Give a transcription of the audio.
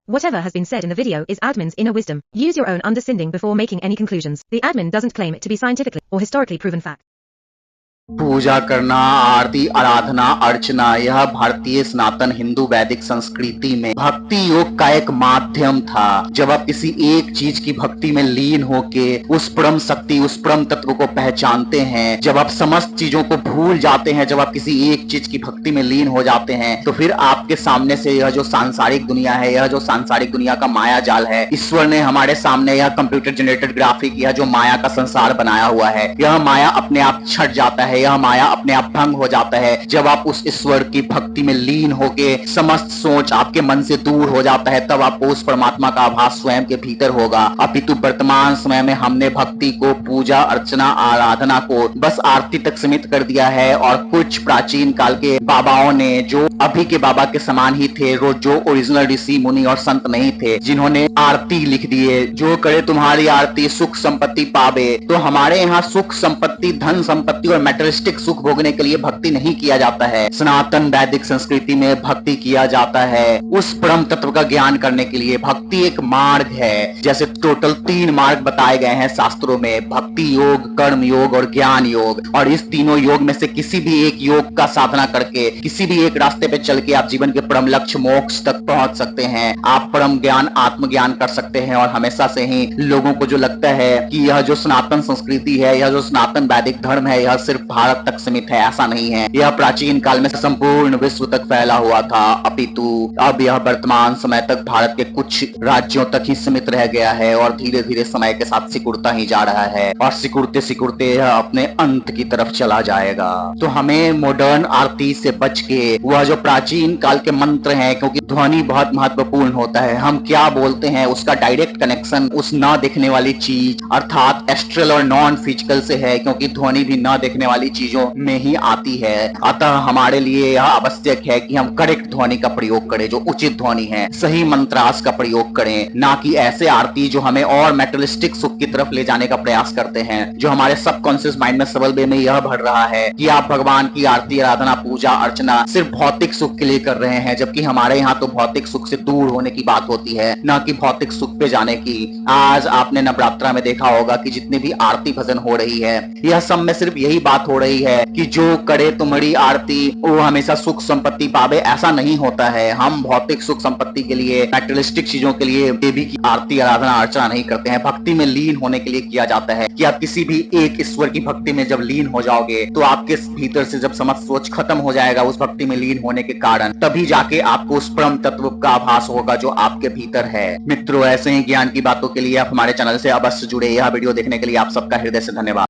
Whatever has been said in the video is admin's inner wisdom. Use your own understanding before making any conclusions. The admin doesn't claim it to be scientifically or historically proven fact. पूजा करना, आरती, आराधना, अर्चना यह भारतीय सनातन हिंदू वैदिक संस्कृति में भक्ति योग का एक माध्यम था। जब आप किसी एक चीज की भक्ति में लीन होके उस परम शक्ति, उस परम तत्व को पहचानते हैं, जब आप समस्त चीजों को भूल जाते हैं, जब आप किसी एक चीज की भक्ति में लीन हो जाते हैं, तो फिर आपके सामने से यह जो सांसारिक दुनिया है, यह जो सांसारिक दुनिया का माया जाल है, ईश्वर ने हमारे सामने यह कंप्यूटर जनरेटेड ग्राफिक, यह जो माया का संसार बनाया हुआ है, यह माया अपने आप छट जाता है, यह माया अपने आप भंग हो जाता है जब आप उस ईश्वर की भक्ति में लीन होके समस्त सोच आपके मन से दूर हो जाता है। तब आपको उस परमात्मा का आभास स्वयं के भीतर होगा। अपितु वर्तमान समय में हमने भक्ति को, पूजा अर्चना आराधना को बस आरती तक सीमित कर दिया है। और कुछ प्राचीन काल के बाबाओं ने, जो अभी के बाबा के समान ही थे, जो ओरिजिनल ऋषि मुनि और संत नहीं थे, जिन्होंने आरती लिख दिए, जो करे तुम्हारी आरती सुख संपत्ति पावे। तो हमारे यहाँ सुख संपत्ति, धन संपत्ति और मेटेरियलिस्टिक सुख भोगने के लिए भक्ति नहीं किया जाता है। सनातन वैदिक संस्कृति में भक्ति किया जाता है उस परम तत्व का ज्ञान करने के लिए। भक्ति एक मार्ग है। जैसे टोटल 3 मार्ग बताए गए हैं शास्त्रों में, भक्ति योग, कर्म योग और ज्ञान योग। और इस तीनों योग में से किसी भी एक योग का साधना करके, किसी भी एक रास्ते पे चल के आप जीवन के परम लक्ष्य मोक्ष तक पहुंच सकते हैं। आप परम ज्ञान, आत्मज्ञान कर सकते हैं। और हमेशा से ही लोगों को जो लगता है कि यह जो सनातन संस्कृति है, यह जो सनातन वैदिक धर्म है, यह सिर्फ भारत तक सीमित है, ऐसा नहीं है। यह प्राचीन काल में संपूर्ण विश्व तक फैला हुआ था। अपितु अब यह वर्तमान समय तक भारत के कुछ राज्यों तक ही सीमित रह गया है और धीरे धीरे समय के साथ सिकुड़ता ही जा रहा है। और सिकुड़ते सिकुड़ते यह अपने अंत की तरफ चला जाएगा। तो हमें मॉडर्न आरती से बच के वह जो प्राचीन काल के मंत्र हैं, क्योंकि ध्वनि बहुत महत्वपूर्ण होता है, हम क्या बोलते हैं उसका डायरेक्ट कनेक्शन उस न देखने वाली चीज अर्थात एस्ट्रल और नॉन फिजिकल से है, क्योंकि ध्वनि भी न देखने वाली चीजों में ही आती है। अतः हमारे लिए यह आवश्यक है कि हम करेक्ट ध्वनि का प्रयोग करें, जो उचित ध्वनि है, सही मंत्रास का प्रयोग करें, ना कि ऐसे आरती जो हमें और मेटेरियलिस्टिक सुख की तरफ ले जाने का प्रयास करते हैं, जो हमारे सबकॉन्शियस माइंड में सबल वे में यह भर रहा है कि आप भगवान की आरती, आराधना, पूजा अर्चना सिर्फ भौतिक सुख के लिए कर रहे हैं। जबकि हमारे यहाँ तो भौतिक सुख से दूर होने की बात होती है, ना कि भौतिक सुख पे जाने की। आज आपने नवरात्रा में देखा होगा कि जितनी भी आरती भजन हो रही है, यह सब में सिर्फ यही बात हो रही है कि जो करे तुम्हारी आरती वो हमेशा सुख संपत्ति पावे। ऐसा नहीं होता है। हम भौतिक सुख संपत्ति के लिए, मैटेरियलिस्टिक चीजों के लिए देवी की आरती, आराधना, अर्चना नहीं करते हैं। भक्ति में लीन होने के लिए किया जाता है कि आप किसी भी एक ईश्वर की भक्ति में जब लीन हो जाओगे, तो आपके भीतर से जब समस्त सोच खत्म हो जाएगा उस भक्ति में लीन होने के कारण, तभी जाके आपको उस परम तत्व का आभास होगा जो आपके भीतर है। मित्रों, ऐसे ही ज्ञान की बातों के लिए आप हमारे चैनल से अवश्य जुड़े। यह वीडियो देखने के लिए आप सबका हृदय से धन्यवाद।